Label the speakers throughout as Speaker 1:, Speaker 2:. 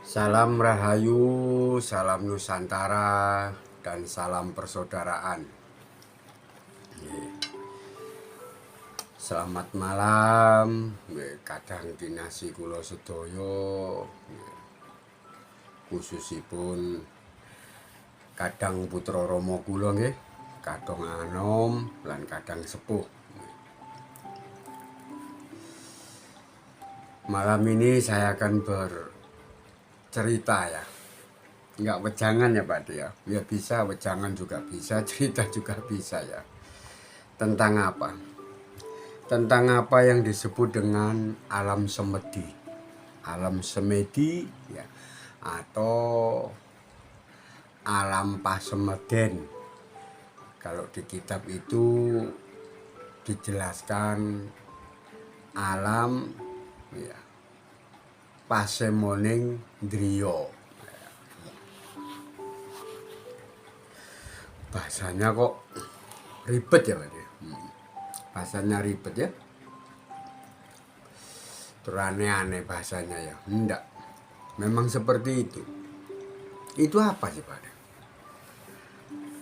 Speaker 1: Salam Rahayu, salam Nusantara, dan salam persaudaraan. Selamat malam, kadang dinasi kula sedaya, khususipun kadang putra Rama kula nggih, kadang anom lan kadang sepuh. Malam ini saya akan bercerita ya. Enggak wejangan ya Pak De ya. Ya bisa wejangan juga bisa, cerita juga bisa ya. Tentang apa? Tentang apa yang disebut dengan alam semedi. Alam semedi ya, atau alam pasemeden. Kalau di kitab itu dijelaskan alam ya, pasemoning driya. Bahasanya kok ribet ya Pak De. Bahasanya ribet ya. Terus aneh-aneh bahasanya ya. Enggak. Memang seperti itu. Itu apa sih Pak De?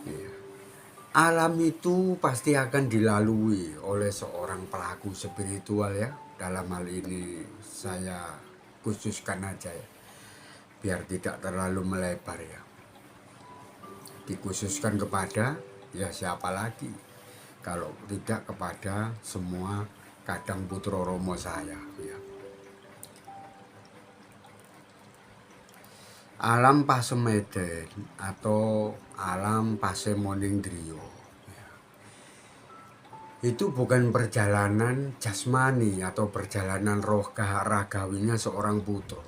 Speaker 1: Ya. Alam itu pasti akan dilalui oleh seorang pelaku spiritual ya. Dalam hal ini saya khususkan aja ya. Biar tidak terlalu melebar ya. Dikhususkan kepada ya siapa lagi kalau tidak kepada semua kadang putra Romo saya ya. Alam pasemeden atau alam pasemoning driya itu bukan perjalanan jasmani atau perjalanan roh ragawinya seorang putra.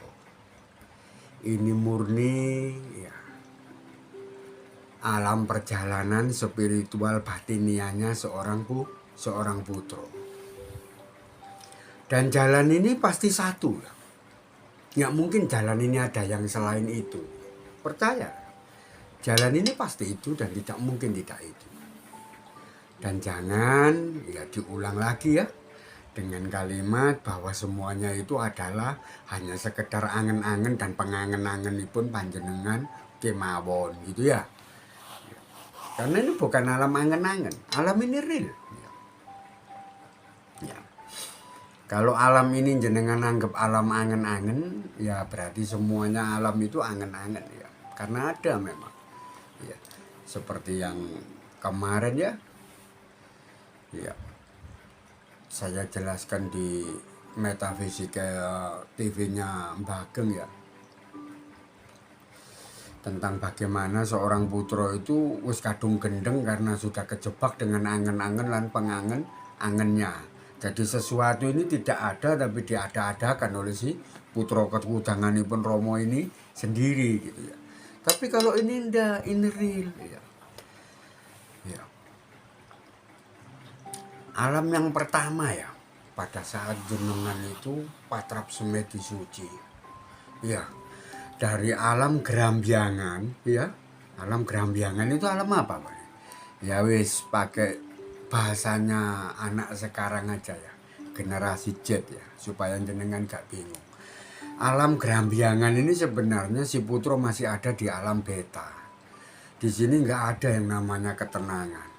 Speaker 1: Ini murni ya, alam perjalanan spiritual batinianya seorang putra. Dan jalan ini pasti satu. Nggak mungkin jalan ini ada yang selain itu. Percaya, jalan ini pasti itu dan tidak mungkin tidak itu. Dan jangan ya diulang lagi ya dengan kalimat bahwa semuanya itu adalah hanya sekedar angen-angen dan pengangen-angenipun panjenengan kemawon gitu ya. Karena ini bukan alam angen-angen, alam ini real. Ya. Kalau alam ini jenengan anggap alam angen-angen, ya berarti semuanya alam itu angen-angen ya. Karena ada memang. Ya. Seperti yang kemarin ya. Ya. Saya jelaskan di Metafisika TV-nya Mbak Ageng ya. Tentang bagaimana seorang putra itu wis kadung gendeng karena sudah kejebak dengan angen-angen lan pengangen-angennya. Jadi sesuatu ini tidak ada tapi diada-adakan oleh si putra ketudanganipun Romo ini sendiri gitu ya. Tapi kalau ini ndak, ini real ya. Ya. Alam yang pertama ya, pada saat jenengan itu patrap semedi suci. Ya. Dari alam gerambiangan ya. Alam gerambiangan itu alam apa Pak? Ya wis pakai bahasanya anak sekarang aja ya, generasi Z ya, supaya jenengan gak bingung. Alam gerambiangan ini sebenarnya si putra masih ada di alam beta. Di sini nggak ada yang namanya ketenangan.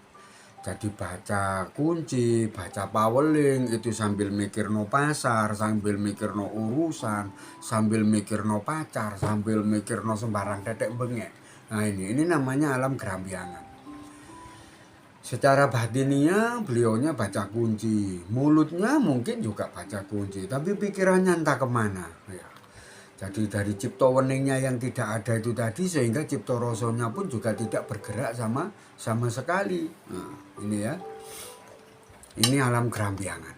Speaker 1: Jadi baca kunci, baca paweling itu sambil mikir no pasar, sambil mikir no urusan, sambil mikir no pacar, sambil mikir no sembarang tetek bengek. Nah ini namanya alam gerambiangan. Secara batininya beliaunya baca kunci, mulutnya mungkin juga baca kunci, tapi pikirannya entah kemana ya. Jadi dari cipta weningnya yang tidak ada itu tadi, sehingga cipta rasanya pun juga tidak bergerak sama sekali. Nah, ini ya, ini alam gerambiangan.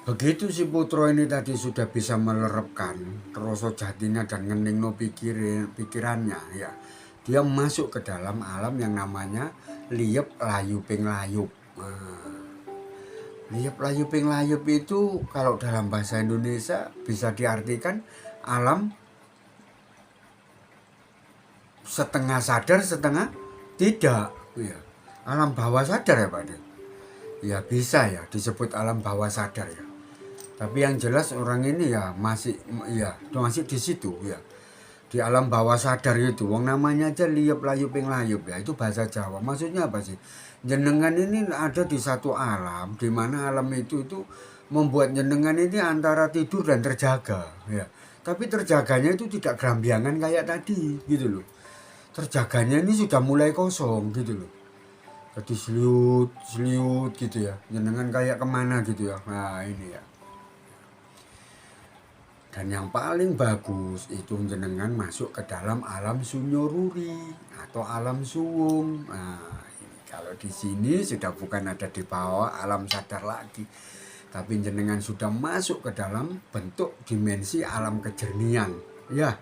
Speaker 1: Begitu si putra ini tadi sudah bisa melerepkan rasa jatinya dan ngeningno pikirannya ya, dia masuk ke dalam alam yang namanya liep layuping layup. Liep layuping layup itu kalau dalam bahasa Indonesia bisa diartikan alam setengah sadar setengah tidak ya. Alam bawah sadar ya Pak De. Ya bisa ya disebut alam bawah sadar ya. Tapi yang jelas orang ini ya masih di situ ya. Di alam bawah sadar itu, wong namanya aja liup layuping layup ya, itu bahasa Jawa. Maksudnya apa sih? Jenengan ini ada di satu alam, di mana alam itu membuat jenengan ini antara tidur dan terjaga ya. Tapi terjaganya itu tidak gerambiangan kayak tadi gitu loh. Terjaganya ini sudah mulai kosong gitu loh. Jadi seliut gitu ya. Jenengan kayak kemana gitu ya. Nah ini ya. Dan yang paling bagus itu jenengan masuk ke dalam alam sunyoruri atau alam suwung. Nah, ini kalau di sini sudah bukan ada di bawah alam sadar lagi, tapi jenengan sudah masuk ke dalam bentuk dimensi alam kejernian. Ya,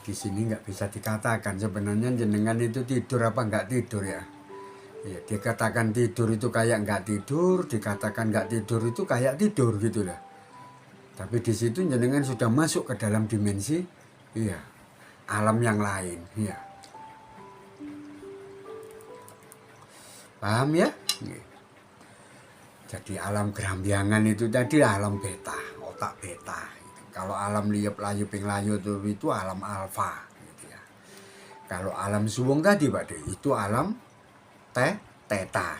Speaker 1: di sini nggak bisa dikatakan sebenarnya jenengan itu tidur apa nggak tidur ya. Ya, dikatakan tidur itu kayak nggak tidur, dikatakan nggak tidur itu kayak tidur gitu lah. Tapi di situ jenengan sudah masuk ke dalam dimensi alam yang lain, ya. Paham ya? Jadi alam gerambiangan itu tadi alam beta, otak beta. Kalau alam liup layuping layu itu alam alfa, gitu ya. Kalau alam suwung tadi Pak De, itu alam teta.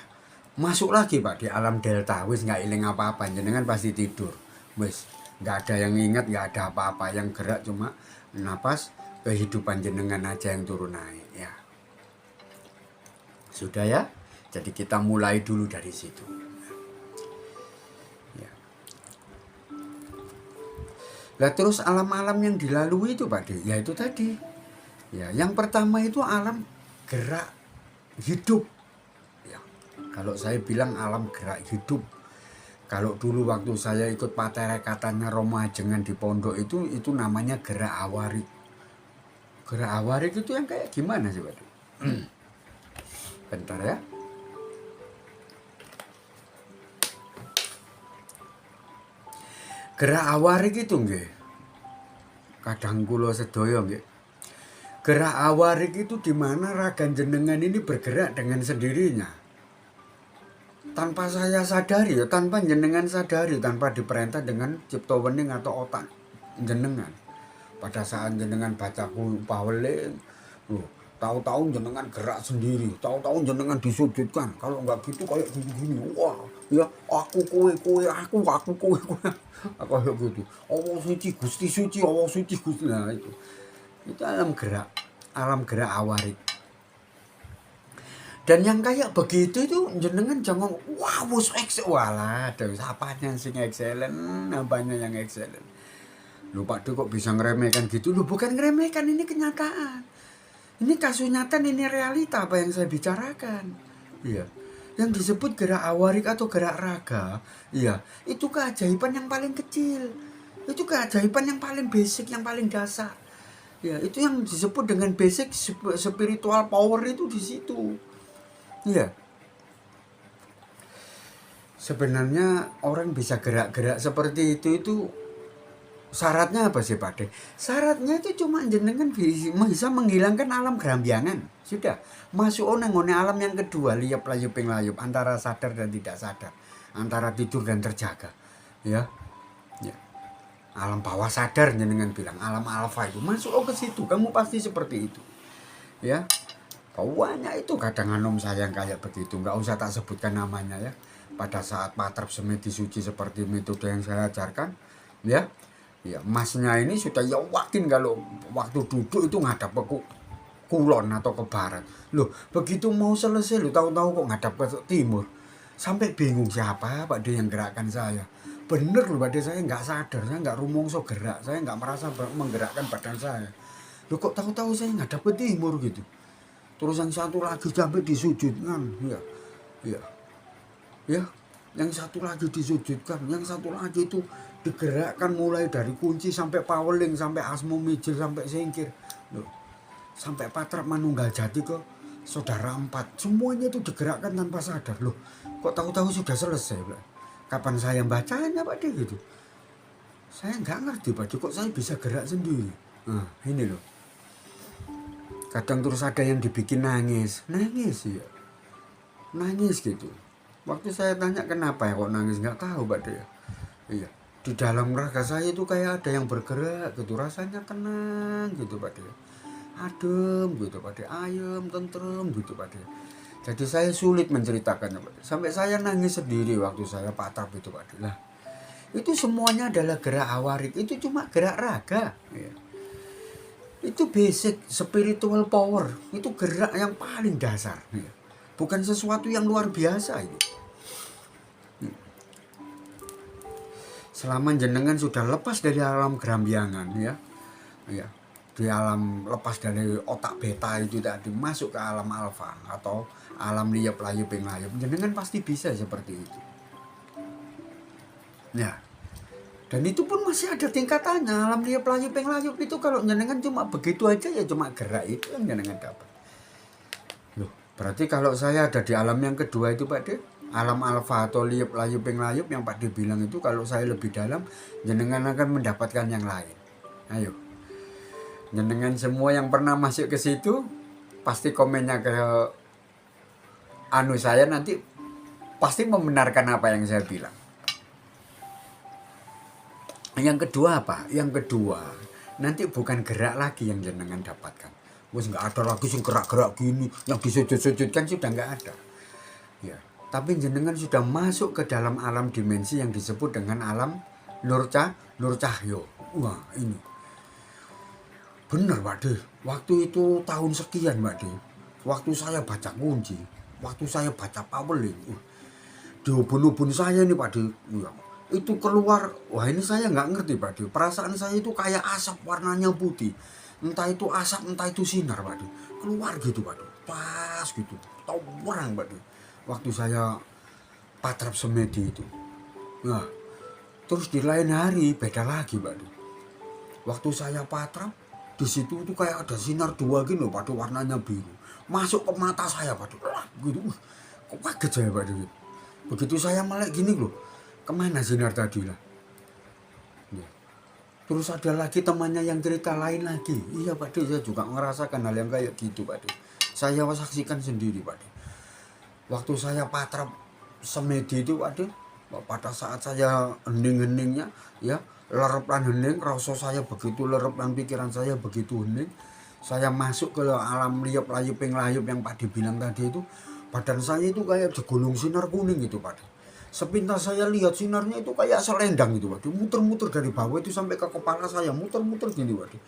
Speaker 1: Masuk lagi Pak di alam delta, wis nggak iling apa-apa, jenengan pasti tidur, wis. Nggak ada yang ingat, nggak ada apa-apa, yang gerak cuma napas kehidupan jenengan aja yang turun naik ya. Sudah ya, jadi kita mulai dulu dari situ ya. Lah terus alam-alam yang dilalui itu Pak De, ya itu tadi ya. Yang pertama itu alam gerak hidup ya. Kalau saya bilang alam gerak hidup. Kalau dulu waktu saya ikut paterekatannya Romo Ajengan di pondok itu namanya gerak awarik. Gerak awarik itu yang kayak gimana sih Pak? Bentar ya. Gerak awarik itu nggih. Kadang kula sedaya nggih. Gerak awarik itu di mana raga jenengan ini bergerak dengan sendirinya. Tanpa saya sadari ya, tanpa jenengan sadari, tanpa diperintah dengan cipta wening atau otak jenengan. Pada saat jenengan baca paweling, tahu-tahu jenengan gerak sendiri, tahu-tahu jenengan disujudkan. Kalau enggak gitu kayak gini-gini, wah, ya aku kowe, aku kowe. Aku kayak gitu. Allah suci Gusti suci, Allah suci Gusti. Nah itu alam gerak awarik. Dan yang kayak begitu itu jenengan jangan wah bos walah ada apanya sing excellent, apanya yang excellent. Lu Pak De kok bisa ngeremehkan gitu? Lu bukan ngeremehkan, ini kenyataan. Ini kasunyatan, ini realita apa yang saya bicarakan. Iya. Yang disebut gerak awarik atau gerak raga, iya, itu keajaiban yang paling kecil. Itu keajaiban yang paling basic, yang paling dasar. Ya, itu yang disebut dengan basic spiritual power itu di situ. Iya. Sebenarnya orang bisa gerak-gerak seperti itu syaratnya apa sih Pak De? Syaratnya itu cuma jenengan bisa menghilangkan alam gerambiangan. Sudah. Masuk ngone alam yang kedua, liup layuping layup, antara sadar dan tidak sadar, antara tidur dan terjaga. Ya. Ya. Alam bawah sadar jenengan bilang, alam alfa itu masuk ke situ, kamu pasti seperti itu. Ya. Banyak itu kadang anom saya yang kayak begitu, nggak usah tak sebutkan namanya ya. Pada saat patrap semedi suci seperti metode yang saya ajarkan, ya masnya ini sudah yakin kalau waktu duduk itu ngadap ke kulon atau ke barat. Loh, begitu mau selesai lo tahu-tahu kok ngadap ke timur. Sampai bingung siapa Pak De yang gerakkan saya. Bener loh Pak De, saya nggak sadar, saya nggak rumongso gerak, saya nggak merasa menggerakkan badan saya. Loh kok tahu-tahu saya ngadap ke timur gitu. Terus yang satu lagi sampai disujudkan, ya, yang satu lagi disujudkan, yang satu lagi itu digerakkan mulai dari kunci sampai paweling, sampai asmo mijil, sampai singkir, loh, sampai patrap manunggal jati ke saudara empat, semuanya itu digerakkan tanpa sadar, loh, kok tahu-tahu sudah selesai, Pak? Kapan saya bacanya Pak De gitu? Saya nggak ngerti Pak De, kok saya bisa gerak sendiri. Nah, ini loh. Kadang terus ada yang dibikin nangis ya, nangis gitu. Waktu saya tanya kenapa ya kok nangis, nggak tahu Pak De. Iya, di dalam raga saya itu kayak ada yang bergerak gitu, rasanya tenang gitu Pak De. Adem gitu Pak De, ayem, tentrem gitu Pak De. Jadi saya sulit menceritakannya Pak De. Sampai saya nangis sendiri waktu saya patrap itu Pak De. Lah, itu semuanya adalah gerak awarik, itu cuma gerak raga. Ya. Itu basic spiritual power, itu gerak yang paling dasar. Ya. Bukan sesuatu yang luar biasa itu. Selama jenengan sudah lepas dari alam gerambiangan ya, ya di alam lepas dari otak beta itu tadi masuk ke alam alfa atau alam liyap layup layup, jenengan pasti bisa seperti itu ya. Dan itu pun masih ada tingkatannya. Alam liyap layup itu kalau jenengan cuma begitu aja ya, cuma gerak itu yang jenengan dapat. Loh, berarti kalau saya ada di alam yang kedua itu Pak De, alam alfa atau liyap layup yang Pak De bilang itu, kalau saya lebih dalam, jenengan akan mendapatkan yang lain. Ayo, jenengan semua yang pernah masuk ke situ pasti komennya ke anu saya nanti pasti membenarkan apa yang saya bilang. Yang kedua apa? Yang kedua, nanti bukan gerak lagi yang jenengan dapatkan. Wes nggak ada lagi sing gerak-gerak gini, yang disujud-sujudkan sudah nggak ada. Ya, tapi jenengan sudah masuk ke dalam alam dimensi yang disebut dengan alam nur cahyo. Wah, ini benar Pak De. Waktu itu tahun sekian Pak De. Waktu saya baca kunci, waktu saya baca Pawelin, di ubun-ubun saya nih Pak De. Ya, itu keluar, wah ini saya nggak ngerti Pak De. Perasaan saya itu kayak asap warnanya putih. Entah itu asap, entah itu sinar Pak De. Keluar gitu Pak De. Pas gitu. Tahu orang Pak De. Waktu saya patrap semedi itu. Nah, terus di lain hari beda lagi Pak De. Waktu saya patrap, di situ itu kayak ada sinar dua gini Pak De, warnanya biru. Masuk ke mata saya Pak De. Gitu. Kok kaget saya Pak De. Begitu saya melek gini loh. Kemana sinar tadi lah? Ya. Terus ada lagi temannya yang cerita lain lagi. Iya Pak De, saya juga merasakan hal yang kayak gitu Pak De. Saya saksikan sendiri Pak De. Waktu saya patrap semedi itu Pak De, pada saat saya hening-heningnya ya, lerep lan hening, rasa saya begitu lerep lan pikiran saya begitu hening. Saya masuk ke alam liyap layup yang Pak De bilang tadi itu. Badan saya itu kayak digulung sinar kuning gitu Pak De. Sepintas saya lihat sinarnya itu kayak selendang gitu Pak De. Muter-muter dari bawah itu sampai ke kepala saya, muter-muter gini Pak De.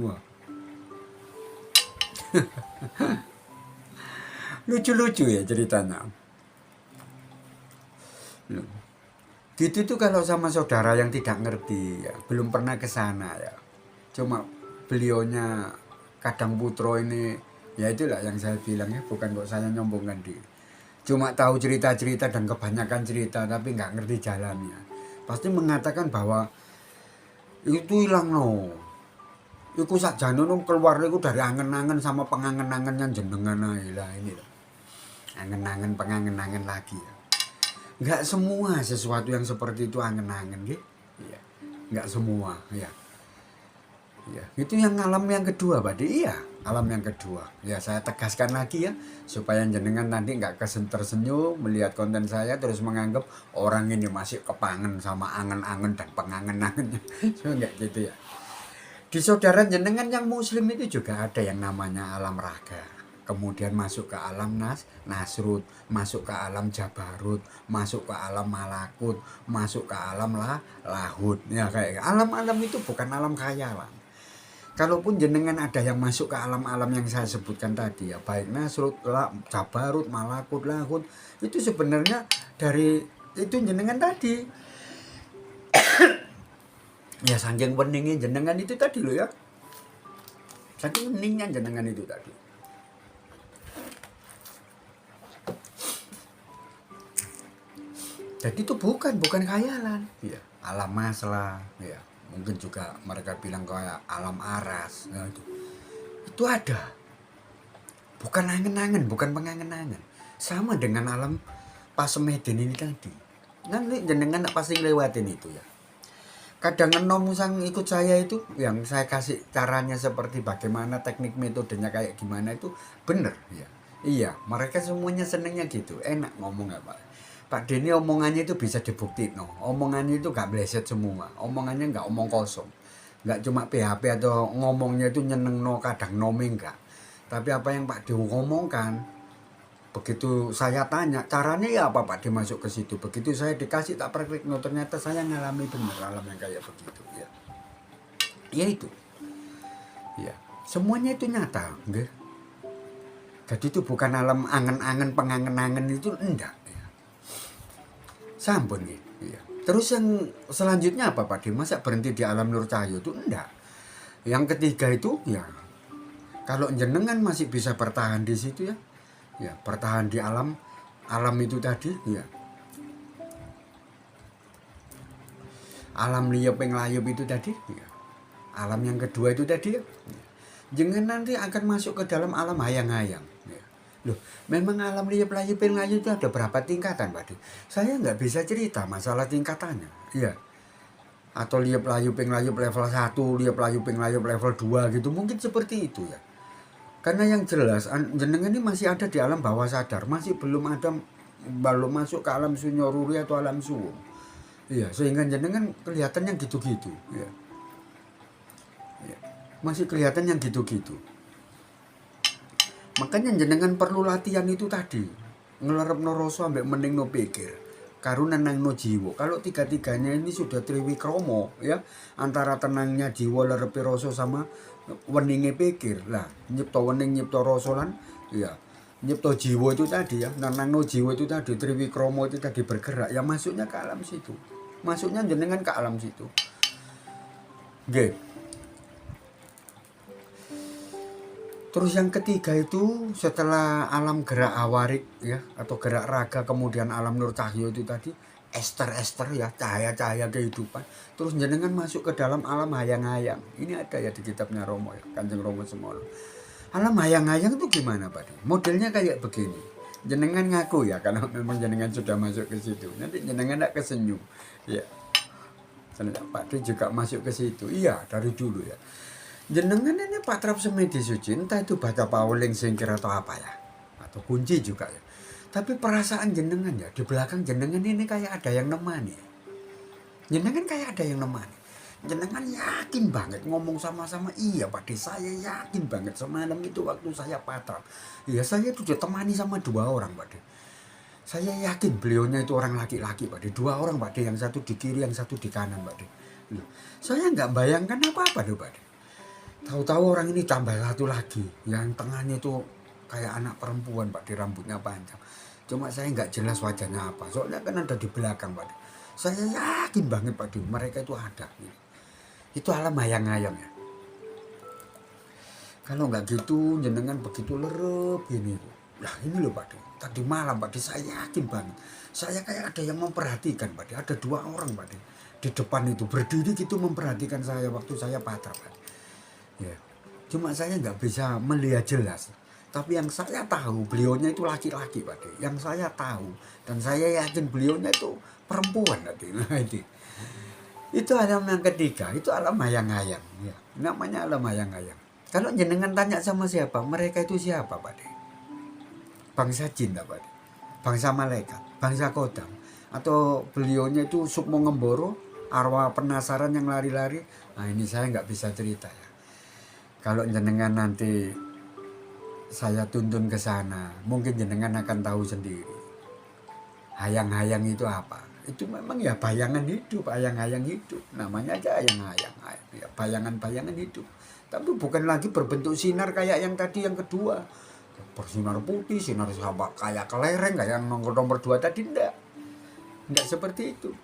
Speaker 1: Wah. Lucu-lucu ya ceritanya. Gitu tuh kalau sama saudara yang tidak ngerti ya, belum pernah ke sana ya. Cuma beliaunya Kadang Putro ini, ya itulah yang saya bilang ya, bukan kok saya nyombongkan diri. Cuma tahu cerita-cerita dan kebanyakan cerita tapi nggak ngerti jalannya. Pasti mengatakan bahwa itu hilang no. Iku sakjane keluar iku dari angen-angen sama pengangen-angen yang jenengan ae lah ini loh. Angen-angen pengangen-angen lagi ya. Nggak semua sesuatu yang seperti itu angen-angen gitu. Iya. Nggak semua ya. Ya, itu yang alam yang kedua Pak De. Iya, alam yang kedua. Ya saya tegaskan lagi ya, supaya jenengan nanti nggak tersenyum melihat konten saya terus menganggap orang ini masih kepangen sama angen-angen dan pengangen-angennya. So nggak gitu ya. Di saudara jenengan yang muslim itu juga ada yang namanya alam raga. Kemudian masuk ke alam nasrut, masuk ke alam jabarut, masuk ke alam malakut, masuk ke alam lahut. Ya kayak alam-alam itu bukan alam khayalan. Kalaupun jenengan ada yang masuk ke alam-alam yang saya sebutkan tadi ya, baik nasrut, jabarut, malakut, lahut, itu sebenarnya dari itu jenengan tadi. Ya saking peningnya jenengan itu tadi loh ya. Saking peningnya jenengan itu tadi. Jadi itu bukan khayalan. Ya, alam masalah ya. Mungkin juga mereka bilang kayak alam aras. Nah, itu ada. Bukan angen-angen, bukan pengangen-angen. Sama dengan alam Pasemeden ini tadi. Nanti jenengan pasti lewatin itu ya. Kadang enom sang ikut saya itu, yang saya kasih caranya seperti bagaimana teknik metodenya kayak gimana itu bener ya. Iya, mereka semuanya senengnya gitu. Enak ngomong apa. Pak Denny omongannya itu bisa dibuktiin, no. Omongannya itu gak bleset semua, omongannya gak omong kosong, gak cuma PHP atau ngomongnya itu nyeneng no kadang noming enggak. Tapi apa yang Pak Denny ngomongkan, begitu saya tanya caranya ya apa Pak Denny masuk ke situ, begitu saya dikasih tak praktik, no ternyata saya ngalami bener alam yang kayak begitu ya. Ya itu, ya semuanya itu nyata, enggak. Jadi itu bukan alam angen-angen pengangen-angen itu enggak. Sampun gitu. Ya. Terus yang selanjutnya apa Pak Dim? Masa berhenti di alam Nur Cahyo itu? Enggak. Yang ketiga itu ya kalau jenengan masih bisa bertahan di situ ya. Ya, bertahan di alam itu tadi ya. Alam liyep yang layep itu tadi ya. Alam yang kedua itu tadi ya. Jangan nanti akan masuk ke dalam alam hayang-hayang. Loh, memang alam liyep layep itu ada berapa tingkatan Pak Dim? Saya nggak bisa cerita masalah tingkatannya. Iya. Atau liyep layep level 1, liyep layep level 2 gitu. Mungkin seperti itu ya. Karena yang jelas jenengan ini masih ada di alam bawah sadar, masih belum masuk ke alam sunyoruri atau alam suwung. Iya, sehingga jenengan kelihatannya gitu-gitu, ya. Ya. Masih kelihatan yang gitu-gitu. Makanya jenengan perlu latihan itu tadi, ngelerep no rasa ambek mending no pikir, karuna nang no jiwo. Kalau tiga-tiganya ini sudah triwikromo ya, antara tenangnya jiwa, lerepi rasa sama weninge pikir lah, nyipto wening nyipto rasa lan ya nyipto jiwa itu tadi ya, nang no jiwo itu tadi, triwikromo itu tadi bergerak ya, masuknya ke alam situ, masuknya jenengan ke alam situ. Oke. Terus yang ketiga itu setelah alam gerak awarik ya atau gerak raga, kemudian alam Nur Cahyo itu tadi ester ya, cahaya-cahaya kehidupan. Terus jenengan masuk ke dalam alam hayang-hayang. Ini ada ya di kitabnya Romo ya, Kanjeng Romo Semono. Alam hayang-hayang itu gimana Pak? Modelnya kayak begini. Jenengan ngaku ya kalau memang jenengan sudah masuk ke situ. Nanti jenengan tidak kesenyum. Ya. Pak juga masuk ke situ. Iya, dari dulu ya. Jenengan ini patrap semedi suci, entah itu baca pauling singkir atau apa ya, atau kunci juga ya. Tapi perasaan jenengan ya, di belakang jenengan ini kayak ada yang nemani. Jenengan kayak ada yang nemani. Jenengan yakin banget ngomong sama-sama, iya Pak De, saya yakin banget semalam itu waktu saya patrap. Iya, saya tuh ditemani sama 2 orang Pak De. Saya yakin beliaunya itu orang laki-laki Pak De, 2 orang Pak De, yang satu di kiri, yang satu di kanan Pak De. Loh, saya nggak bayangkan apa-apa tuh Pak De. Tahu-tahu orang ini tambah satu lagi, yang tengahnya itu kayak anak perempuan Pak De, rambutnya panjang. Cuma saya nggak jelas wajahnya apa, soalnya kan ada di belakang Pak De. Saya yakin banget Pak De, mereka itu ada. Itu alam hayang-hayang ya. Kalau nggak gitu, jenengan begitu lerep ini. Lah ini loh Pak De, tadi malam Pak De saya yakin banget. Saya kayak ada yang memperhatikan Pak De, ada 2 orang Pak De. Di depan itu berdiri gitu memperhatikan saya waktu saya patrap Pak De. Ya, cuma saya nggak bisa melihat jelas. Tapi yang saya tahu beliaunya itu laki-laki Pak De. Yang saya tahu dan saya yakin beliaunya itu perempuan Pak De. Nah, itu alam yang ketiga, itu alam hayang-hayang. Ya, namanya alam hayang-hayang. Kalau jenengan tanya sama siapa, mereka itu siapa Pak De? Bangsa jin Pak De? Bangsa malaikat, bangsa kodam, atau beliaunya itu Sukmo Ngemboro, arwah penasaran yang lari-lari. Nah ini saya nggak bisa cerita ya. Kalau jenengan nanti saya tuntun ke sana, mungkin jenengan akan tahu sendiri. Hayang-hayang itu apa? Itu memang ya bayangan hidup, hayang-hayang hidup. Namanya aja hayang-hayang, ya, bayangan-bayangan hidup. Tapi bukan lagi berbentuk sinar kayak yang tadi yang kedua. Bersinar putih, sinar sama kayak kelereng, kayak yang nomor 2 tadi enggak. Enggak seperti itu.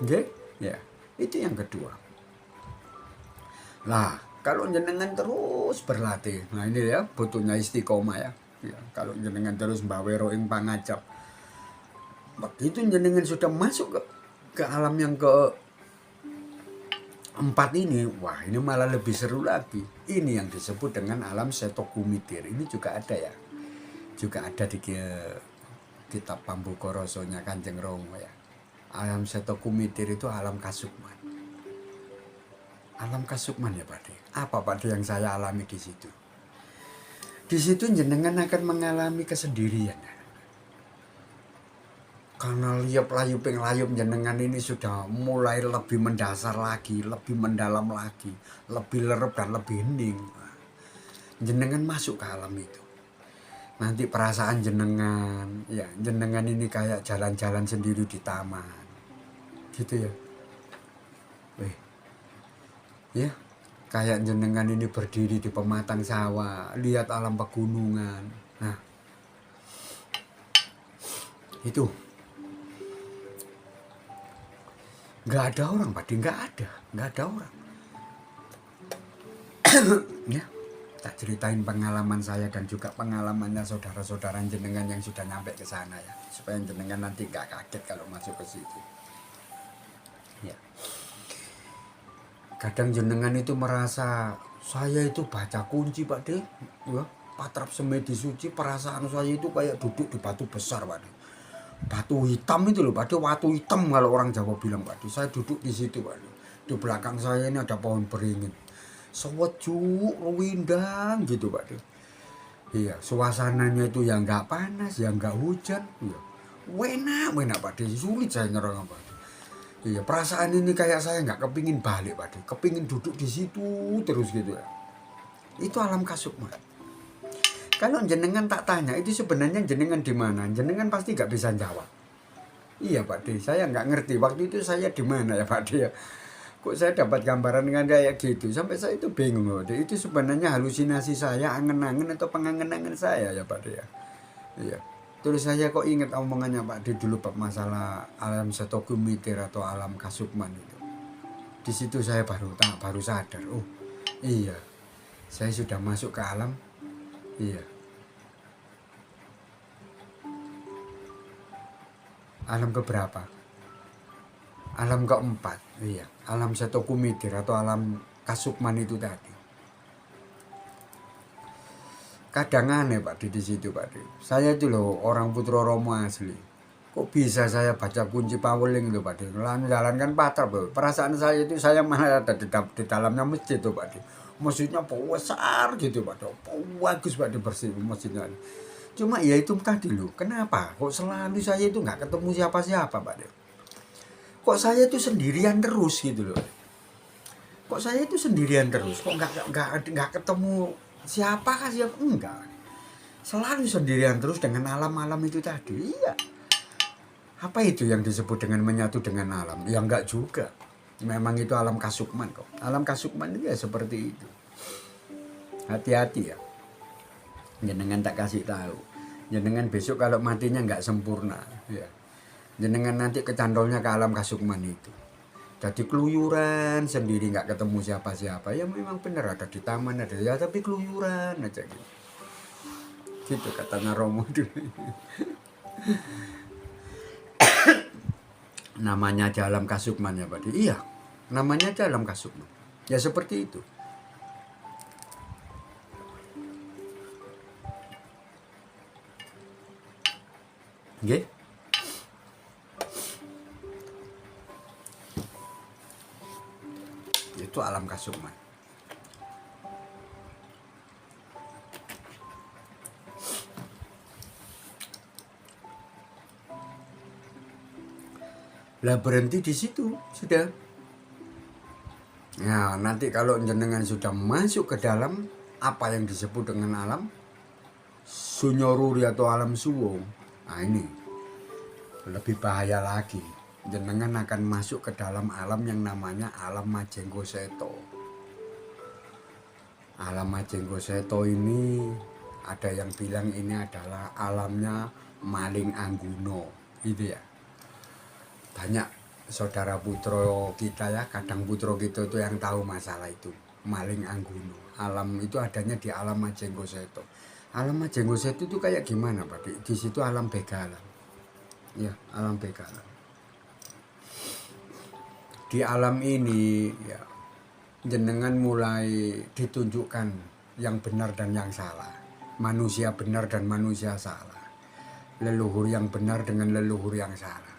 Speaker 1: Oke, ya, itu yang kedua. Lah, kalau jenengan terus berlatih, nah ini ya butuhnya istiqomah ya. Ya, kalau jenengan terus mbawero ing pangajap, begitu jenengan sudah masuk ke alam yang keempat ini, wah ini malah lebih seru lagi. Ini yang disebut dengan alam setokumitir. Ini juga ada ya, juga ada di kitab Pambukorosonya Kanjeng Romo ya. Alam setokumitir itu alam kasukman. Alam kasukman ya Pak De. Apa Pak De yang saya alami di situ? Di situ jenengan akan mengalami kesendirian. Karena liup layuping layup jenengan ini sudah mulai lebih mendasar lagi, lebih mendalam lagi, lebih lerep dan lebih hening. Jenengan masuk ke alam itu. Nanti perasaan jenengan, ya jenengan ini kayak jalan-jalan sendiri di taman, gitu ya. Weh, ya kayak jenengan ini berdiri di pematang sawah, lihat alam pegunungan. Nah, itu nggak ada orang, Pak, nggak ada orang. Ya, tak ceritain pengalaman saya dan juga pengalamannya saudara-saudara jenengan yang sudah nyampe ke sana ya, supaya jenengan nanti nggak kaget kalau masuk ke situ. Ya. Kadang jenengan itu merasa saya itu baca kunci, Pak De. Ya, Patrap Semedi Suci, perasaan saya itu kayak duduk di batu besar, Pak De. Batu hitam itu loh, Pak De. Batu hitam kalau orang Jawa bilang, Pak De. Saya duduk di situ, Pak De. Di belakang saya ini ada pohon beringin. Sewejuk, windang gitu, Pak De. Iya, suasananya itu yang nggak panas, yang nggak hujan. Iya. Enak, Pak De. Sulit saya nyerang, Pak De. Iya, perasaan ini kayak saya nggak kepingin balik, Pak De. Kepingin duduk di situ terus gitu ya. Itu alam kasukma. Kalau jenengan tak tanya, itu sebenarnya jenengan di mana? Jenengan pasti nggak bisa jawab. Iya, Pak De. Saya nggak ngerti waktu itu saya di mana ya, Pak De ya. Kok saya dapat gambaran dengan kayak gitu? Sampai saya itu bingung, Pak De. Itu sebenarnya halusinasi saya, angen-angen atau pengangen-angen saya ya, Pak De ya. Iya. Terus saya kok ingat omongannya Pak De dulu Pak masalah alam setokumitir atau alam kasukman itu. Di situ saya baru sadar, oh iya, saya sudah masuk ke alam, iya, alam keberapa? Alam keempat, iya, alam setokumitir atau alam kasukman itu tadi. Kadang aneh Pak di situ Pak De. Saya itu loh orang Putra Romo asli. Kok bisa saya baca kunci paweling itu Pak De. Jalankan patrap loh. Perasaan saya itu saya malah ada di dalamnya masjid tuh Pak De. Masjidnya besar gitu Pak De. Bagus Pak De bersih masjidnya. Cuma ya itu tadi loh. Kenapa? Kok selalu saya itu nggak ketemu siapa-siapa Pak De. Kok saya itu sendirian terus gitu loh. Kok saya itu sendirian terus. Kok nggak ketemu siapakah siapa? Enggak. Selalu sendirian terus dengan alam-alam itu tadi. Iya. Apa itu yang disebut dengan menyatu dengan alam? Ya enggak juga. Memang itu alam kasukman kok. Alam kasukman itu ya seperti itu. Hati-hati ya. Jenengan tak kasih tahu. Jenengan besok kalau matinya enggak sempurna. Ya. Jenengan nanti kecantolnya ke alam kasukman itu. Jadi keluyuran sendiri nggak ketemu siapa-siapa. Ya memang benar ada di taman ada ya tapi keluyuran aja gitu. Gitu katanya Romo dulu. Namanya aja alam kasukman ya Pak. Iya, namanya aja alam kasukman. Ya seperti itu. Oke? Itu alam kasukman. Lah berhenti di situ sudah. Nah, nanti kalau jenengan sudah masuk ke dalam apa yang disebut dengan alam sunyoruri atau alam suwung. Nah ini lebih bahaya lagi. Jenengan akan masuk ke dalam alam yang namanya alam Majenggo Seto. Alam Majenggo Seto ini ada yang bilang ini adalah alamnya Maling Angguno, gitu ya. Banyak saudara putro kita ya, kadang putro kita itu yang tahu masalah itu. Maling Angguno. Alam itu adanya di alam Majenggo Seto. Alam Majenggo Seto itu kayak gimana Pak? Di situ alam begalan. Ya, alam begalan. Di alam ini ya jenengan mulai ditunjukkan yang benar dan yang salah. Manusia benar dan manusia salah. Leluhur yang benar dengan leluhur yang salah.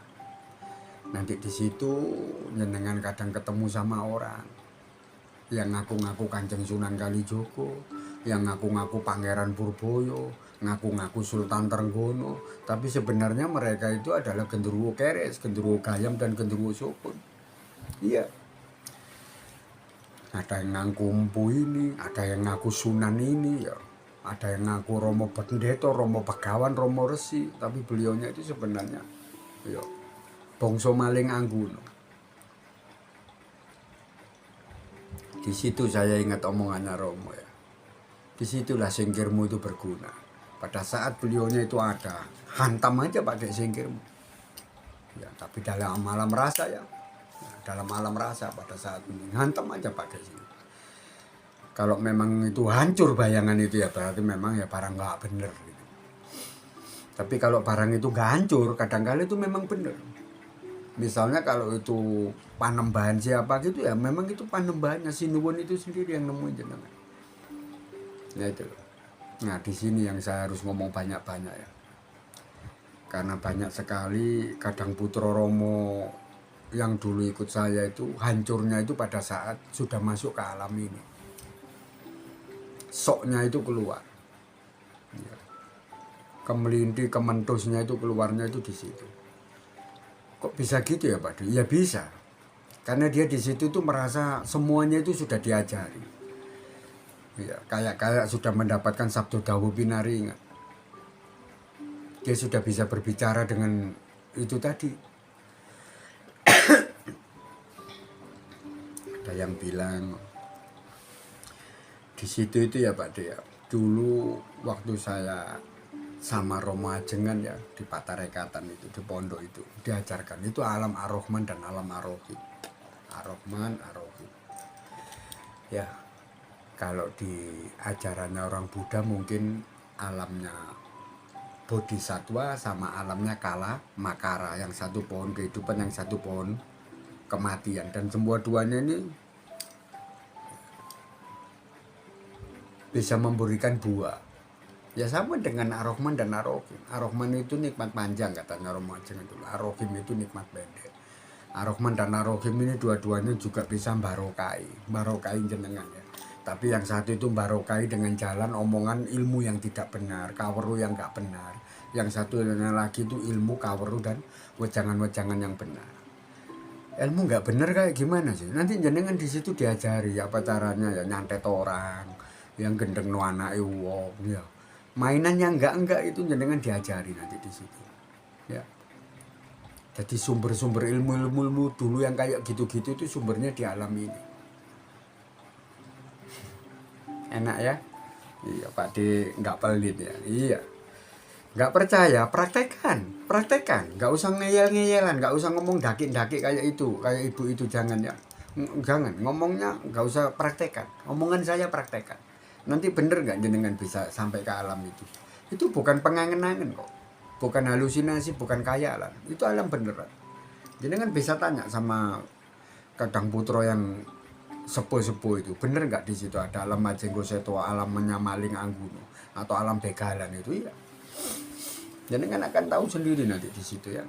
Speaker 1: Nanti di situ jenengan kadang ketemu sama orang yang ngaku-ngaku Kanjeng Sunan Kalijogo, yang ngaku-ngaku Pangeran Purboyo, ngaku-ngaku Sultan Trenggono, tapi sebenarnya mereka itu adalah genderuwo keres, genderuwo gayam, dan genderuwo sukun. Iya, ada yang ngaku Empu ini, ada yang ngaku Sunan ini, ya. Ada yang ngaku Romo Pendeta, Romo Begawan, Romo Resi, tapi beliaunya itu sebenarnya ya bangsa maling angguno. Di situ saya ingat omongannya Romo ya. Disitulah singkirmu itu berguna. Pada saat beliaunya itu ada, hantam aja pakai singkirmu. Ya, tapi dalam alam rasa ya, dalam alam rasa pada saat ini hantam aja pakai singkir. Kalau memang itu hancur bayangan itu ya berarti memang ya barang nggak bener gitu. Tapi kalau barang itu nggak hancur, kadang-kala itu memang bener. Misalnya kalau itu panembahan siapa gitu ya, memang itu panembahannya Sinuwun itu sendiri yang nemuin jenengan. Ya itu. Nah di sini yang saya harus ngomong banyak-banyak ya. Karena banyak sekali kadang Putra Romo yang dulu ikut saya itu hancurnya itu pada saat sudah masuk ke alam ini. Soknya itu keluar, ya. Kemelinti, kementusnya itu keluarnya itu di situ. Kok bisa gitu ya Pak? Ya bisa, karena dia di situ tuh merasa semuanya itu sudah diajari, ya, kayak sudah mendapatkan sabdo dawuh pinaringan. Dia sudah bisa berbicara dengan itu tadi. Ada yang bilang di situ itu ya Pak De ya. Dulu waktu saya sama Romo Ajengan ya di Patarekatan itu, di pondok itu diajarkan itu alam Ar-Rahman dan alam Ar-Rahim. Ar-Rahman, Ar-Rahim. Ya, kalau di ajarannya orang Buddha mungkin alamnya Bodhisatwa sama alamnya Kala Makara, yang satu pohon kehidupan, yang satu pohon kematian, dan semua duanya ini bisa memberikan buah. Ya sama dengan Ar-Rahman dan Ar-Rahim. Ar-Rahman itu nikmat panjang katanya Romo Ajengan dulu. Ar-Rahim itu nikmat pendek. Ar-Rahman dan Ar-Rahim ini dua-duanya juga bisa barokai jenengan ya. Tapi yang satu itu barokai dengan jalan omongan ilmu yang tidak benar, kaweru yang nggak benar. Yang satunya lagi itu ilmu kaweru dan wejangan-wejangan yang benar. Ilmu nggak benar kayak gimana sih? Nanti jenengan di situ diajari apa caranya ya nyantet orang, yang gendeng no anake wong ya. Mainan yang enggak itu jenengan diajari nanti di situ. Ya. Jadi sumber-sumber ilmu dulu yang kayak gitu-gitu itu sumbernya di alam ini. Enak ya? Iya Pak D nggak pelit ya. Iya. Nggak percaya, praktekkan. Nggak usah ngeyel-ngeyelan, nggak usah ngomong daki-daki kayak itu, kayak ibu itu jangan ya. Jangan, ngomongnya nggak usah praktekkan. Omongan saya praktekkan. Nanti bener nggak jenengan bisa sampai ke alam itu. Itu bukan pengangen-angen kok. Bukan halusinasi, bukan khayalan. Itu alam beneran. Jenengan bisa tanya sama Kadang Putra yang sepuh-sepuh itu. Bener nggak di situ ada alam Majenggo Seto, alam Menyamaling Angguno, atau alam Begalan itu ya. Jenengan akan tahu sendiri nanti di situ ya.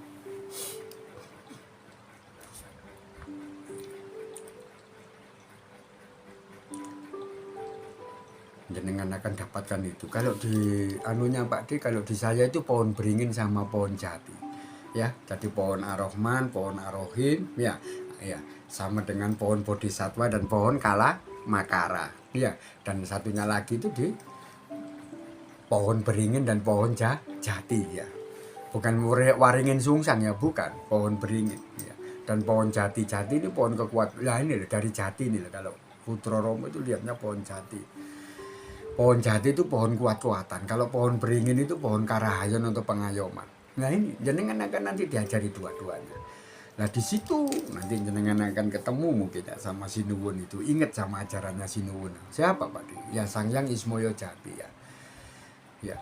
Speaker 1: Jenengan akan dapatkan itu. Kalau di anunya Pak D, kalau di saya itu pohon beringin sama pohon jati. Ya, jadi pohon Ar-Rahman, pohon Ar-Rahim, ya, ya, sama dengan pohon Bodhisatwa dan pohon Kala Makara. Ya, dan satunya lagi itu di pohon beringin dan pohon jati ya. Bukan waringin sungsang ya, bukan, pohon beringin ya. Dan pohon jati ini pohon kekuatan. Lah ini dari jati ini kalau Putra Romo itu lihatnya pohon jati. Pohon jati itu pohon kuat-kuatan. Kalau pohon beringin itu pohon karahayan untuk pengayoman. Nah ini jenengan akan nanti diajari dua-duanya. Nah di situ nanti jenengan akan ketemu mungkin ya sama Sinuwun itu. Ingat sama ajarannya Sinuwun. Siapa Pak? Ya Sang Hyang Ismoyo Jati ya. Ya,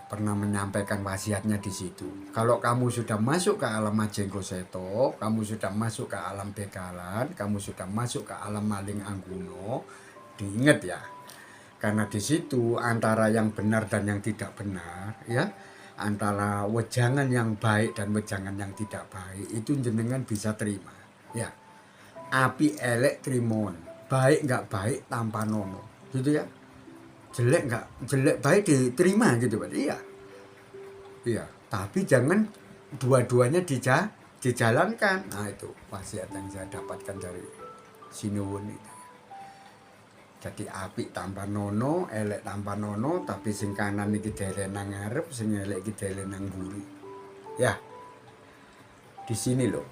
Speaker 1: pernah menyampaikan wasiatnya di situ. Kalau kamu sudah masuk ke alam Majenggo Seto, kamu sudah masuk ke alam Begalan, kamu sudah masuk ke alam Maling Angguno, diingat ya. Karena di situ antara yang benar dan yang tidak benar, ya, antara wejangan yang baik dan wejangan yang tidak baik itu jenengan bisa terima, ya. Api elek trimon, baik nggak baik tanpa nono, gitu ya. jelek baik diterima gitu Pak. Iya, tapi jangan dua-duanya dijalankan. Nah itu wasiat yang saya dapatkan dari Sinuwun itu. Jadi apik tanpa nono, elek tanpa nono, tapi sing kanan iki dere nang ngarep, sing elek iki dere nang mburi. Ya, di sini loh.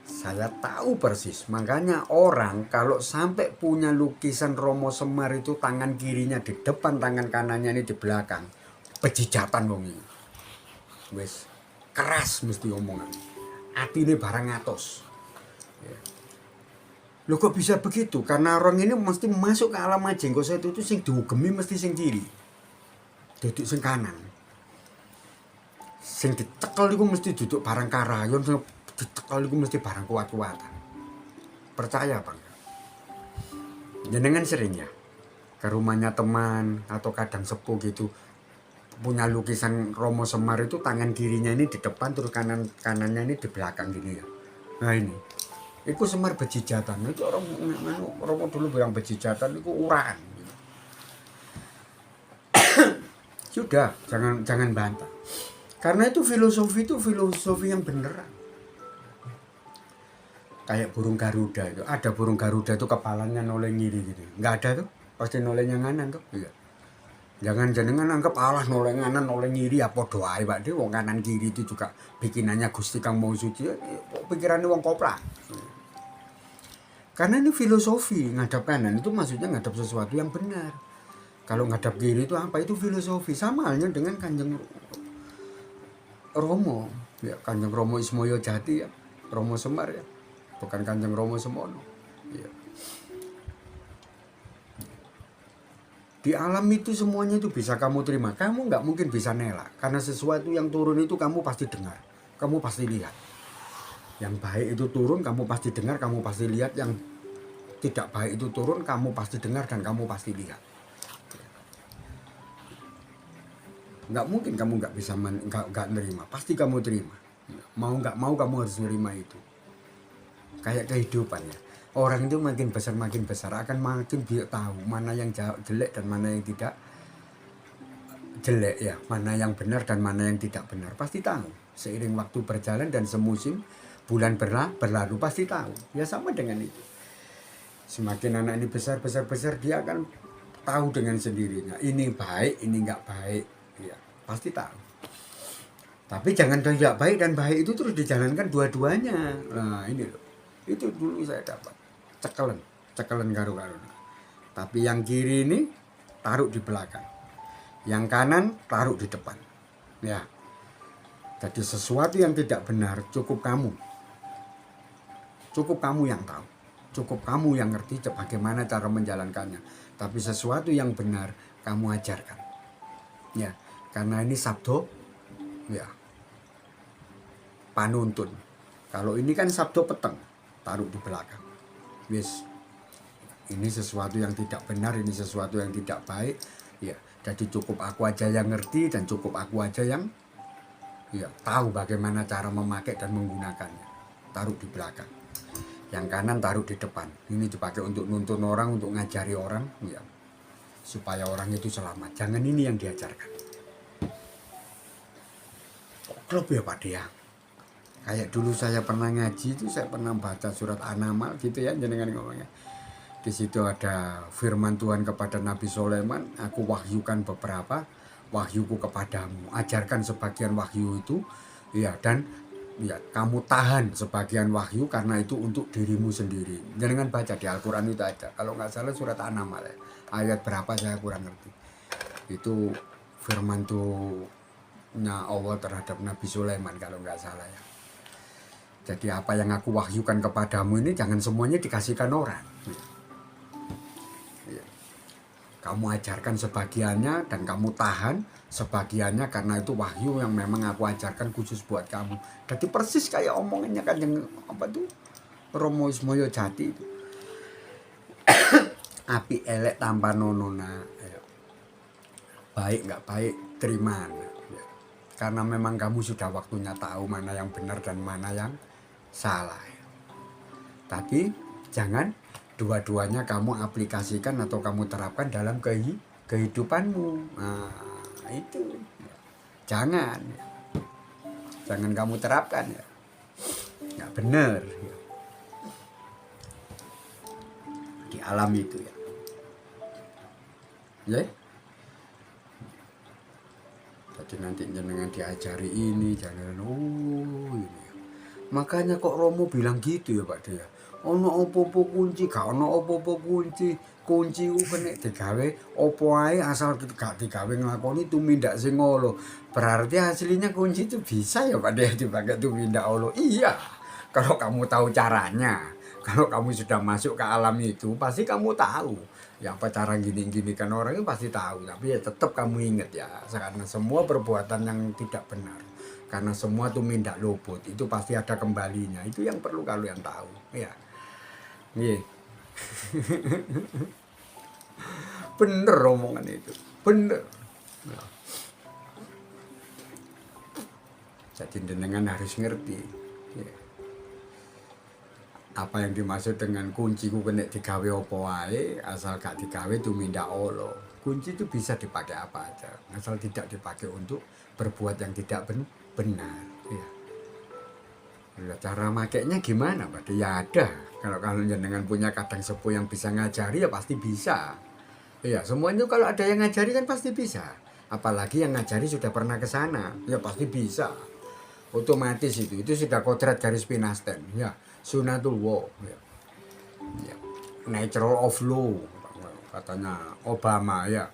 Speaker 1: Saya tahu persis. Makanya orang kalau sampai punya lukisan Romo Semar itu tangan kirinya di depan, tangan kanannya ini di belakang. Pejijatan wong iki. Wis keras mesti omongan. Atine barang atos. Ya. Loh kok bisa begitu? Karena orang ini mesti masuk ke alam majeng kok itu sing diugemi mesti sing kiri. Duduk sing kanan. Sing ditekel iku mesti duduk barang karayon, sing ditekel iku mesti barang kuat-kuatan. Percaya Bang? Jenengan sering ya ke rumahnya teman atau kadang sepuh gitu punya lukisan Romo Semar itu tangan kirinya ini di depan terus kanannya ini di belakang gini ya. Nah ini. Iku Semar bejijatan. Itu orang Romo dulu bilang bejijatan itu uraan. Sudah, jangan bantah. Karena itu filosofi yang beneran. Kayak burung Garuda itu. Ada burung Garuda itu kepalanya noleh ngiri gitu. Enggak ada tuh. Pasti nolehnya nganan tuh. Iya. Jangan jenengan anggap Allah noleh nganan noleh ngiri apa doa Pak. Dia wong kanan kiri itu juga bikinannya Gusti Kang Mau Suci. Pikirannya wong kopra. Karena ini filosofi ngadap kanan itu maksudnya ngadap sesuatu yang benar. Kalau ngadap kiri itu apa? Itu filosofi. Sama halnya dengan Kanjeng Romo. Ya, Kanjeng Romo Ismoyo Jati ya. Romo Semar ya. Bukan Kanjeng Romo Semono. Ya. Di alam itu semuanya itu bisa kamu terima. Kamu nggak mungkin bisa nela. Karena sesuatu yang turun itu kamu pasti dengar. Kamu pasti lihat. Yang baik itu turun, kamu pasti dengar, kamu pasti lihat. Yang tidak baik itu turun, kamu pasti dengar dan kamu pasti lihat. Nggak mungkin kamu nggak bisa nggak nerima. Pasti kamu terima. Mau nggak mau kamu harus nerima itu. Kayak kehidupan ya. Orang itu makin besar akan makin tahu mana yang jelek dan mana yang tidak jelek ya. Mana yang benar dan mana yang tidak benar. Pasti tahu. Seiring waktu berjalan dan semusim bulan berlalu pasti tahu. Ya sama dengan itu. Semakin anak ini besar dia akan tahu dengan sendirinya. Ini baik, ini nggak baik. Ya, pasti tahu. Tapi jangan tidak baik dan baik itu terus dijalankan dua-duanya. Nah ini loh. Itu dulu saya dapat. Cekelen karo-karo. Tapi yang kiri ini taruh di belakang. Yang kanan taruh di depan. Ya. Jadi sesuatu yang tidak benar cukup kamu. Cukup kamu yang tahu. Cukup kamu yang ngerti bagaimana cara menjalankannya. Tapi sesuatu yang benar kamu ajarkan. Ya, karena ini sabdo ya. Panuntun. Kalau ini kan sabdo peteng, taruh di belakang. Wis. Ini sesuatu yang tidak benar, ini sesuatu yang tidak baik. Ya, jadi cukup aku aja yang ngerti dan cukup aku aja yang ya tahu bagaimana cara memakai dan menggunakannya. Taruh di belakang. Yang kanan taruh di depan. Ini dipakai untuk nuntun orang, untuk ngajari orang, ya, supaya orang itu selamat. Jangan ini yang diajarkan. Klub ya Pak Dia. Kayak dulu saya pernah ngaji itu, saya pernah baca surat An-Naml gitu ya, jenengan ngomongnya. Di situ ada firman Tuhan kepada Nabi Sulaiman, aku wahyukan beberapa wahyuku kepadamu. Ajarkan sebagian wahyu itu, ya, dan ya kamu tahan sebagian wahyu karena itu untuk dirimu sendiri. Jangan baca di Al-Quran itu aja. Kalau nggak salah surat An-Naml ya. Ayat berapa saya kurang ngerti. Itu firman Tuhnya Allah terhadap Nabi Sulaiman kalau nggak salah ya. Jadi apa yang aku wahyukan kepadamu ini jangan semuanya dikasihkan orang. Ya. Kamu ajarkan sebagiannya dan kamu tahan sebagiannya karena itu wahyu yang memang aku ajarkan khusus buat kamu. Jadi persis kayak omongannya kan yang apa tuh Romo Ismoyo Jati itu. Api elek tanpa nonona. Baik nggak baik terima. Ya. Karena memang kamu sudah waktunya tahu mana yang benar dan mana yang salah. Tapi jangan dua-duanya kamu aplikasikan atau kamu terapkan dalam kehidupanmu. Nah, itu jangan kamu terapkan ya, nggak benar ya. Di alam itu ya, ya. Jadi nanti jenengan diajari ini, jangan ini. Makanya kok Romo bilang gitu ya Pak Dia. Ono opo-opo kunci, gak ono opo-opo kunci. Kunci ku kena digawe opo ae asal gak digawe nglakoni tumindak sing ngono. Berarti aslinya kunci itu bisa ya Pak Dia dipakai tumindak Allah. Iya. Kalau kamu tahu caranya, kalau kamu sudah masuk ke alam itu, pasti kamu tahu. Ya apa cara gini-gini kan orang itu pasti tahu. Tapi ya tetap kamu ingat ya, karena semua perbuatan yang tidak benar, karena semua tumindak luput itu pasti ada kembalinya. Itu yang perlu kalian tahu ya. Nih. Bener omongan itu. Bener. Nah. Jadi jenengan harus ngerti ya. Apa yang dimaksud dengan kunci ku kena digawe opo wae asal gak digawe tumindak Allah. Kunci itu bisa dipakai apa aja asal tidak dipakai untuk berbuat yang tidak benar ya. Cara makainya gimana Pak? Ya ada. Kalau jenengan punya kadang sepuh yang bisa ngajari ya pasti bisa. Ya semuanya kalau ada yang ngajari kan pasti bisa. Apalagi yang ngajari sudah pernah ke sana, ya pasti bisa. Otomatis itu sudah kodrat garis pinasten ya. Sunatullah ya. Ya. Natural of law katanya Obama ya.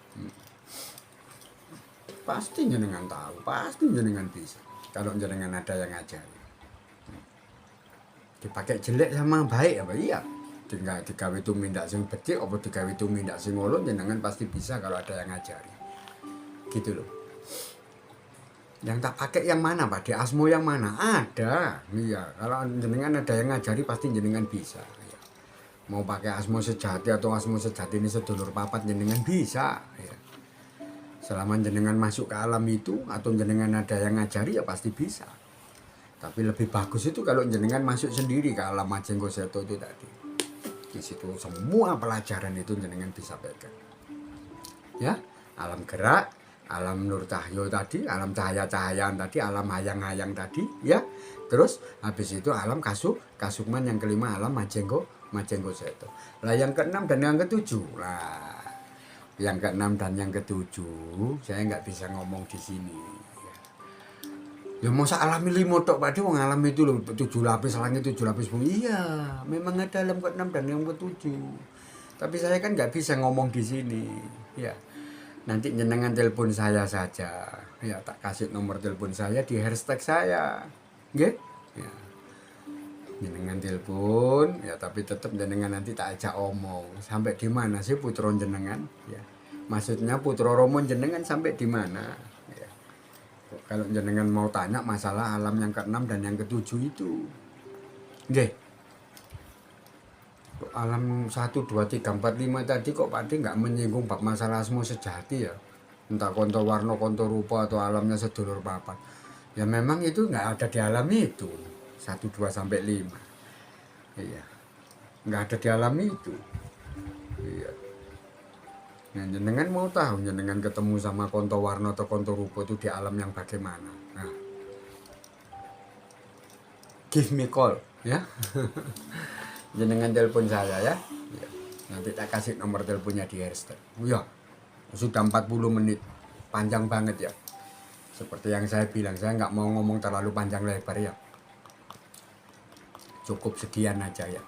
Speaker 1: Pasti jenengan tahu, pasti jenengan bisa. Kalau jenengan ada yang ngajari. Dipakai jelek sama baik apa iya. Tinggal digawe tumindak sing becik apa digawe tumindak sing ngono jenengan pasti bisa kalau ada yang ngajari. Gitu loh. Yang tak pakai yang mana Pak? Di asmo yang mana? Ada. Iya, kalau jenengan ada yang ngajari pasti jenengan bisa. Ya. Mau pakai asmo sejati atau asmo sejati ini sedulur papat jenengan bisa. Ya. Selama jenengan masuk ke alam itu atau jenengan ada yang ngajari ya pasti bisa. Tapi lebih bagus itu kalau jenengan masuk sendiri ke alam Majenggo Seto itu tadi. Di situ semua pelajaran itu jenengan bisa pegang. Ya, alam gerak, alam nur cahyo tadi, alam cahaya-cahayaan tadi, alam hayang-hayang tadi, ya. Terus habis itu alam kasukman yang kelima alam Majenggo Seto. Lah yang keenam dan yang ketujuh. Lah yang keenam dan yang ketujuh saya nggak bisa ngomong di sini. Ya masa alami limo tok Pak, wong alam itu loh 7 lapis langit 7 lapis bumi. Iya, memang ada alam ke-6 dan yang ke-7. Tapi saya kan nggak bisa ngomong di sini. Ya. Nanti jenengan telepon saya saja. Ya, tak kasih nomor telepon saya di hashtag saya. Nggih? Ya. Jenengan telepon, ya tapi tetap jenengan nanti tak ajak omong. Sampai di mana sih putra jenengan? Ya. Maksudnya putra romo jenengan sampai di mana? Ya. Kalau jenengan mau tanya masalah alam yang ke-6 dan yang ke-7 itu. Nggih. Alam 1, 2, 3, 4, 5 tadi kok Pak nggak menyinggung bab masalah asma sejati ya. Entah konto warna, konto rupa atau alamnya sedulur papat. Ya memang itu nggak ada di alam itu. 1, 2, sampai 5. Iya. Nggak ada di alam itu. Iya. Nah, jenengan mau tahu jenengan ketemu sama konto warna atau konto rupa itu di alam yang bagaimana? Nah. Give me call ya. Jenengan telepon saya ya. Ya. Nanti tak kasih nomor teleponnya di hashtag. Ya. Sudah 40 menit. Panjang banget ya. Seperti yang saya bilang, saya nggak mau ngomong terlalu panjang lebar ya. Cukup sekian aja ya.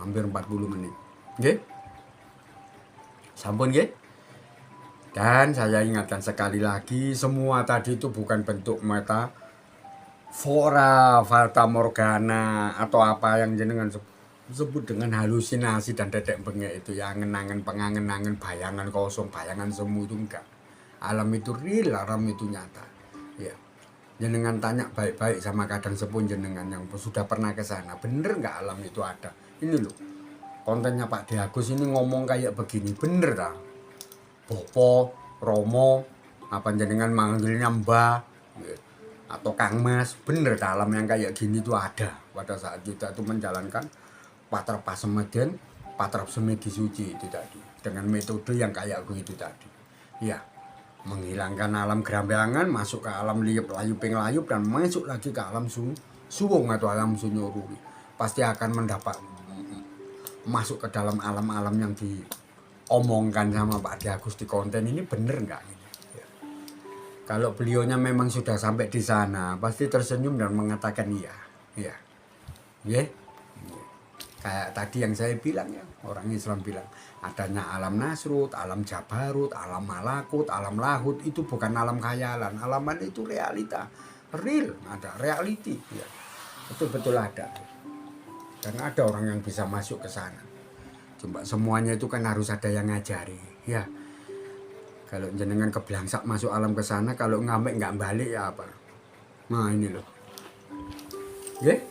Speaker 1: Hampir 40 menit. Nggih? Sampun nggih? Dan saya ingatkan sekali lagi, semua tadi itu bukan bentuk metafora, fata morgana atau apa yang jenengan sebut dengan halusinasi dan dedek bengek itu ya, angen-angen, pengangen-angen, bayangan kosong, bayangan semu itu enggak. Alam itu real, alam itu nyata. Ya. Jenengan tanya baik-baik sama kadang sepuh jenengan yang sudah pernah ke sana, bener enggak alam itu ada? Ini loh. Kontennya Pak De Agus ini ngomong kayak begini, bener tak? Bopo, Romo, apa jenengan manggilnya Mbah atau Kang Mas, bener tak alam yang kayak gini itu ada pada saat kita itu menjalankan Patrap Pasemeden, Patrap Semedi Suci itu tadi dengan metode yang kayak begitu tadi. Ya, menghilangkan alam gerambiangan, masuk ke alam liup layup layup dan masuk lagi ke alam suwung atau alam sunyururi. Pasti akan mendapat masuk ke dalam alam-alam yang diomongkan sama Pak Adi Agus di konten ini, bener nggak ini? Ya. Kalau beliaunya memang sudah sampai di sana, pasti tersenyum dan mengatakan iya, ya, ya. Kayak tadi yang saya bilang ya, orang Islam bilang adanya alam nasrut, alam jabarut, alam malakut, alam lahut itu bukan alam khayalan, alaman itu realita, real, ada reality, ya, betul-betul ada. Dan ada orang yang bisa masuk ke sana. Cuma semuanya itu kan harus ada yang ngajari, ya. Kalau jenengan keblangsak masuk alam ke sana, kalau ngambil nggak balik ya apa? Nah ini loh, ya,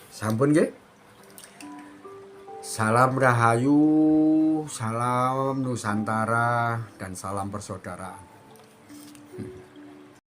Speaker 1: sampun ya. Salam Rahayu, salam Nusantara, dan salam persaudaraan.